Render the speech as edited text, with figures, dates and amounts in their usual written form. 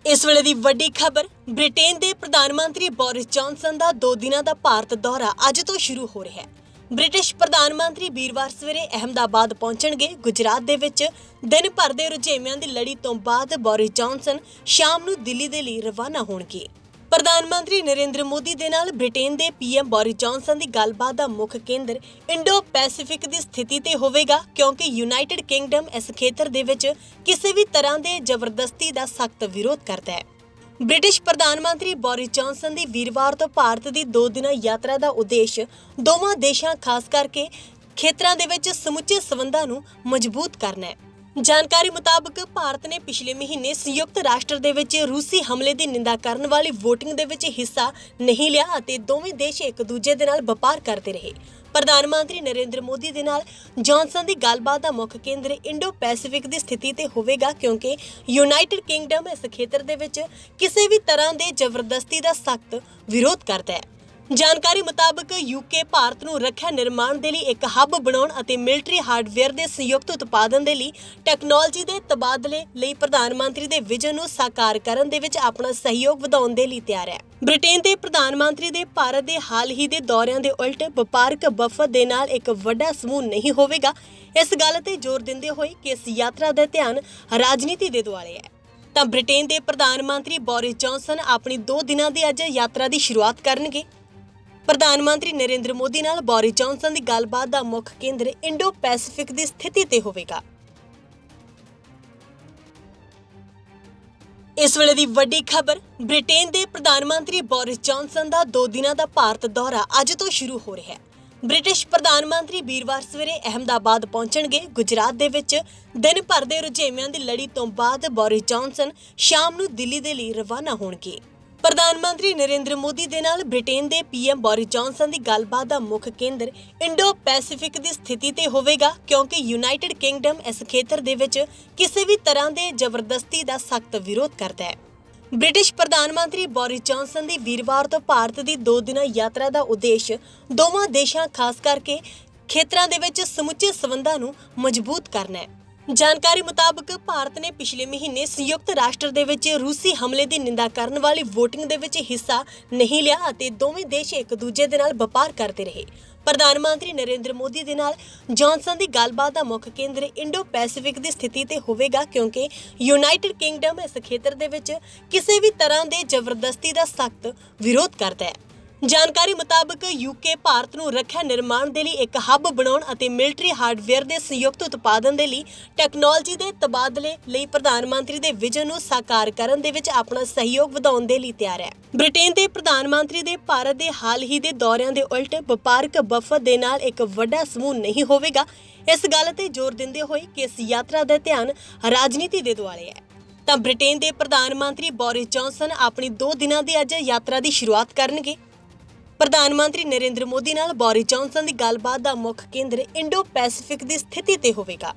ਇਸ ਵੇਲੇ ਦੀ ਵੱਡੀ ਖਬਰ ਬ੍ਰਿਟੇਨ ਦੇ ਪ੍ਰਧਾਨ ਮੰਤਰੀ ਬੋਰਿਸ ਜੌਨਸਨ ਦਾ 2 ਦਿਨਾਂ ਦਾ ਭਾਰਤ ਦੌਰਾ ਅੱਜ ਤੋਂ ਸ਼ੁਰੂ ਹੋ ਰਿਹਾ ਹੈ। ਬ੍ਰਿਟਿਸ਼ ਪ੍ਰਧਾਨ ਮੰਤਰੀ ਵੀਰਵਾਰ ਸਵੇਰੇ ਅਹਿਮਦਾਬਾਦ ਪਹੁੰਚਣਗੇ। ਗੁਜਰਾਤ ਦੇ ਵਿੱਚ ਦਿਨ ਭਰ ਦੇ ਰੁਝੇਵਿਆਂ ਦੀ ਲੜੀ ਤੋਂ ਬਾਅਦ ਬੋਰਿਸ ਜੌਨਸਨ ਸ਼ਾਮ ਨੂੰ ਦਿੱਲੀ ਦੇ ਲਈ ਰਵਾਨਾ ਹੋਣਗੇ। ਪ੍ਰਧਾਨ ਮੰਤਰੀ ਨਰਿੰਦਰ ਮੋਦੀ ਦੇ ਨਾਲ ਬ੍ਰਿਟੇਨ ਦੇ ਪੀਐਮ ਬੋਰਿਸ ਜੌਨਸਨ ਦੀ ਗੱਲਬਾਤ ਦਾ ਮੁੱਖ ਕੇਂਦਰ ਇੰਡੋ ਪੈਸੀਫਿਕ ਦੀ ਸਥਿਤੀ ਤੇ ਹੋਵੇਗਾ, ਕਿਉਂਕਿ ਯੂਨਾਈਟਿਡ ਕਿੰਗਡਮ ਇਸ ਖੇਤਰ ਦੇ ਵਿੱਚ ਕਿਸੇ ਵੀ ਤਰ੍ਹਾਂ ਦੇ ਜ਼ਬਰਦਸਤੀ ਦਾ ਸਖਤ ਵਿਰੋਧ ਕਰਦਾ ਹੈ। ਬ੍ਰਿਟਿਸ਼ ਪ੍ਰਧਾਨ ਮੰਤਰੀ ਬੋਰਿਸ ਜੌਨਸਨ ਦੀ ਵੀਰਵਾਰ ਤੋਂ ਭਾਰਤ ਦੀ 2 ਦਿਨਾਂ ਯਾਤਰਾ ਦਾ ਉਦੇਸ਼ ਦੋਵਾਂ ਦੇਸ਼ਾਂ ਖਾਸ ਕਰਕੇ ਖੇਤਰਾਂ ਦੇ ਵਿੱਚ ਸਮੁੱਚੇ ਸਬੰਧਾਂ ਨੂੰ ਮਜ਼ਬੂਤ ਕਰਨਾ ਹੈ। ਜਾਣਕਾਰੀ ਮੁਤਾਬਕ ਭਾਰਤ ਨੇ ਪਿਛਲੇ ਮਹੀਨੇ ਸੰਯੁਕਤ ਰਾਸ਼ਟਰ ਦੇ ਵਿੱਚ ਰੂਸੀ ਹਮਲੇ ਦੀ ਨਿੰਦਾ ਕਰਨ ਵਾਲੀ VOTING ਦੇ ਵਿੱਚ ਹਿੱਸਾ ਨਹੀਂ ਲਿਆ ਅਤੇ ਦੋਵੇਂ ਦੇਸ਼ ਇੱਕ ਦੂਜੇ ਦੇ ਨਾਲ ਵਪਾਰ ਕਰਦੇ ਰਹੇ। ਪ੍ਰਧਾਨ ਮੰਤਰੀ ਨਰਿੰਦਰ ਮੋਦੀ ਦੇ ਨਾਲ ਜੌਨਸਨ ਦੀ ਗੱਲਬਾਤ ਦਾ ਮੁੱਖ ਕੇਂਦਰ ਇੰਡੋ ਪੈਸੀਫਿਕ ਦੀ ਸਥਿਤੀ ਤੇ ਹੋਵੇਗਾ, ਕਿਉਂਕਿ ਯੂਨਾਈਟਿਡ ਕਿੰਗਡਮ ਇਸ ਖੇਤਰ ਦੇ ਵਿੱਚ ਕਿਸੇ ਵੀ ਤਰ੍ਹਾਂ ਦੇ ਜ਼ਬਰਦਸਤੀ ਦਾ ਸਖਤ ਵਿਰੋਧ ਕਰਦਾ ਹੈ। ਜਾਣਕਾਰੀ ਮੁਤਾਬਕ UK ਭਾਰਤ ਨੂੰ ਰੱਖਿਆ ਨਿਰਮਾਣ ਦੇ ਲਈ ਇੱਕ ਹੱਬ ਬਣਾਉਣ ਅਤੇ ਮਿਲਟਰੀ ਹਾਰਡਵੇਅਰ ਦੇ ਸੰਯੁਕਤ ਉਤਪਾਦਨ ਦੇ ਲਈ ਟੈਕਨੋਲੋਜੀ ਦੇ ਤਬਾਦਲੇ ਲਈ ਪ੍ਰਧਾਨ ਮੰਤਰੀ ਦੇ ਵਿਜ਼ਨ ਨੂੰ ਸਾਕਾਰ ਕਰਨ ਦੇ ਵਿੱਚ ਆਪਣਾ ਸਹਿਯੋਗ ਵਧਾਉਣ ਦੇ ਲਈ ਤਿਆਰ ਹੈ। ਬ੍ਰਿਟੇਨ ਦੇ ਪ੍ਰਧਾਨ ਮੰਤਰੀ ਦੇ ਭਾਰਤ ਦੇ ਹਾਲ ਹੀ ਦੇ ਦੌਰਿਆਂ ਦੇ ਉਲਟ ਵਪਾਰਕ ਵਫਦ ਦੇ ਨਾਲ ਇੱਕ ਵੱਡਾ ਸਮੂਹ ਨਹੀਂ ਹੋਵੇਗਾ। ਇਸ ਗੱਲ ਤੇ ਜ਼ੋਰ ਦਿੰਦੇ ਹੋਏ ਕਿ ਇਸ ਯਾਤਰਾ ਦਾ ਧਿਆਨ ਰਾਜਨੀਤੀ ਦੇ ਦੁਆਲੇ ਹੈ, ਤਾਂ ਬ੍ਰਿਟੇਨ ਦੇ ਪ੍ਰਧਾਨ ਮੰਤਰੀ ਬੋਰਿਸ ਜੌਨਸਨ ਆਪਣੀ 2 ਦਿਨਾਂ ਦੀ ਅੱਜ ਯਾਤਰਾ ਦੀ ਸ਼ੁਰੂਆਤ ਕਰਨਗੇ। ਪ੍ਰਧਾਨ ਮੰਤਰੀ ਨਰਿੰਦਰ ਮੋਦੀ ਨਾਲ ਬੋਰਿਸ ਜੌਨਸਨ ਦੀ ਗੱਲਬਾਤ ਦਾ ਮੁੱਖ ਕੇਂਦਰ ਇੰਡੋ ਪੈਸੀਫਿਕ ਦੀ ਸਥਿਤੀ ਤੇ ਹੋਵੇਗਾ। ਇਸ ਵੇਲੇ ਦੀ ਵੱਡੀ ਖਬਰ ਬ੍ਰਿਟੇਨ ਦੇ ਪ੍ਰਧਾਨ ਮੰਤਰੀ ਬੋਰਿਸ ਜੌਨਸਨ ਦਾ 2 ਦਿਨਾਂ ਦਾ ਭਾਰਤ ਦੌਰਾ ਅੱਜ ਤੋਂ ਸ਼ੁਰੂ ਹੋ ਰਿਹਾ ਹੈ। ਬ੍ਰਿਟਿਸ਼ ਪ੍ਰਧਾਨ ਮੰਤਰੀ ਵੀਰਵਾਰ ਸਵੇਰੇ ਅਹਿਮਦਾਬਾਦ ਪਹੁੰਚਣਗੇ। ਗੁਜਰਾਤ ਦੇ ਵਿੱਚ ਦਿਨ ਭਰ ਦੇ ਰੁਝੇਵਿਆਂ ਦੀ ਲੜੀ ਤੋਂ ਬਾਅਦ ਬੋਰਿਸ ਜੌਨਸਨ ਸ਼ਾਮ ਨੂੰ ਦਿੱਲੀ ਦੇ ਲਈ ਰਵਾਨਾ ਹੋਣਗੇ। ਪ੍ਰਧਾਨ ਮੰਤਰੀ ਨਰਿੰਦਰ ਮੋਦੀ ਦੇ ਨਾਲ ਬ੍ਰਿਟੇਨ ਦੇ ਪੀਐਮ ਬੋਰਿਸ ਜੌਨਸਨ ਦੀ ਗੱਲਬਾਤ ਦਾ ਮੁੱਖ ਕੇਂਦਰ ਇੰਡੋ ਪੈਸੀਫਿਕ ਦੀ ਸਥਿਤੀ ਤੇ ਹੋਵੇਗਾ, ਕਿਉਂਕਿ ਯੂਨਾਈਟਿਡ ਕਿੰਗਡਮ ਇਸ ਖੇਤਰ ਦੇ ਵਿੱਚ ਕਿਸੇ ਵੀ ਤਰ੍ਹਾਂ ਦੇ ਜ਼ਬਰਦਸਤੀ ਦਾ ਸਖਤ ਵਿਰੋਧ ਕਰਦਾ ਹੈ। ਬ੍ਰਿਟਿਸ਼ ਪ੍ਰਧਾਨ ਮੰਤਰੀ ਬੋਰਿਸ ਜੌਨਸਨ ਦੀ ਵੀਰਵਾਰ ਤੋਂ ਭਾਰਤ ਦੀ 2 ਦਿਨਾਂ ਯਾਤਰਾ ਦਾ ਉਦੇਸ਼ ਦੋਵਾਂ ਦੇਸ਼ਾਂ ਖਾਸ ਕਰਕੇ ਖੇਤਰਾਂ ਦੇ ਵਿੱਚ ਸਮੁੱਚੇ ਸਬੰਧਾਂ ਨੂੰ ਮਜ਼ਬੂਤ ਕਰਨਾ ਹੈ। ਜਾਣਕਾਰੀ ਮੁਤਾਬਕ ਭਾਰਤ ਨੇ ਪਿਛਲੇ ਮਹੀਨੇ ਸੰਯੁਕਤ ਰਾਸ਼ਟਰ ਦੇ ਵਿੱਚ ਰੂਸੀ ਹਮਲੇ ਦੀ ਨਿੰਦਾ ਕਰਨ ਵਾਲੀ VOTING ਦੇ ਵਿੱਚ ਹਿੱਸਾ ਨਹੀਂ ਲਿਆ ਅਤੇ ਦੋਵੇਂ ਦੇਸ਼ ਇੱਕ ਦੂਜੇ ਦੇ ਨਾਲ ਵਪਾਰ ਕਰਦੇ ਰਹੇ। ਪ੍ਰਧਾਨ ਮੰਤਰੀ ਨਰਿੰਦਰ ਮੋਦੀ ਦੇ ਨਾਲ ਜੌਨਸਨ ਦੀ ਗੱਲਬਾਤ ਦਾ ਮੁੱਖ ਕੇਂਦਰ ਇੰਡੋ ਪੈਸੀਫਿਕ ਦੀ ਸਥਿਤੀ ਤੇ ਹੋਵੇਗਾ, ਕਿਉਂਕਿ ਯੂਨਾਈਟਿਡ ਕਿੰਗਡਮ ਇਸ ਖੇਤਰ ਦੇ ਵਿੱਚ ਕਿਸੇ ਵੀ ਤਰ੍ਹਾਂ ਦੇ ਜ਼ਬਰਦਸਤੀ ਦਾ ਸਖਤ ਵਿਰੋਧ ਕਰਦਾ ਹੈ। ਜਾਣਕਾਰੀ ਮੁਤਾਬਕ UK ਭਾਰਤ ਨੂੰ ਰੱਖਿਆ ਨਿਰਮਾਣ ਦੇ ਲਈ ਇੱਕ ਹੱਬ ਬਣਾਉਣ ਅਤੇ ਮਿਲਟਰੀ ਹਾਰਡਵੇਅਰ ਦੇ ਸੰਯੁਕਤ ਉਤਪਾਦਨ ਦੇ ਲਈ ਟੈਕਨੋਲੋਜੀ ਦੇ ਤਬਾਦਲੇ ਲਈ ਪ੍ਰਧਾਨ ਮੰਤਰੀ ਦੇ ਵਿਜ਼ਨ ਨੂੰ ਸਾਕਾਰ ਕਰਨ ਦੇ ਵਿੱਚ ਆਪਣਾ ਸਹਿਯੋਗ ਵਧਾਉਣ ਦੇ ਲਈ ਤਿਆਰ ਹੈ। ਬ੍ਰਿਟੇਨ ਦੇ ਪ੍ਰਧਾਨ ਮੰਤਰੀ ਦੇ ਭਾਰਤ ਦੇ ਹਾਲ ਹੀ ਦੇ ਦੌਰਿਆਂ ਦੇ ਉਲਟ ਵਪਾਰਕ ਵਫਦ ਦੇ ਨਾਲ ਇੱਕ ਵੱਡਾ ਸਮੂਹ ਨਹੀਂ ਹੋਵੇਗਾ। ਇਸ ਗੱਲ ਤੇ ਜ਼ੋਰ ਦਿੰਦੇ ਹੋਏ ਕਿ ਇਸ ਯਾਤਰਾ ਦਾ ਧਿਆਨ ਰਾਜਨੀਤੀ ਦੇ ਦੁਆਲੇ ਹੈ, ਤਾਂ ਬ੍ਰਿਟੇਨ ਦੇ ਪ੍ਰਧਾਨ ਮੰਤਰੀ ਬੋਰਿਸ ਜੌਨਸਨ ਆਪਣੀ 2 ਦਿਨਾਂ ਦੀ ਅੱਜ ਯਾਤਰਾ ਦੀ ਸ਼ੁਰੂਆਤ ਕਰਨਗੇ। ਪ੍ਰਧਾਨ ਮੰਤਰੀ ਨਰਿੰਦਰ ਮੋਦੀ ਨਾਲ ਬੋਰਿਸ ਜੌਨਸਨ ਦੀ ਗੱਲਬਾਤ ਦਾ ਮੁੱਖ ਕੇਂਦਰ ਇੰਡੋ ਪੈਸੀਫਿਕ ਦੀ ਸਥਿਤੀ ਤੇ ਹੋਵੇਗਾ।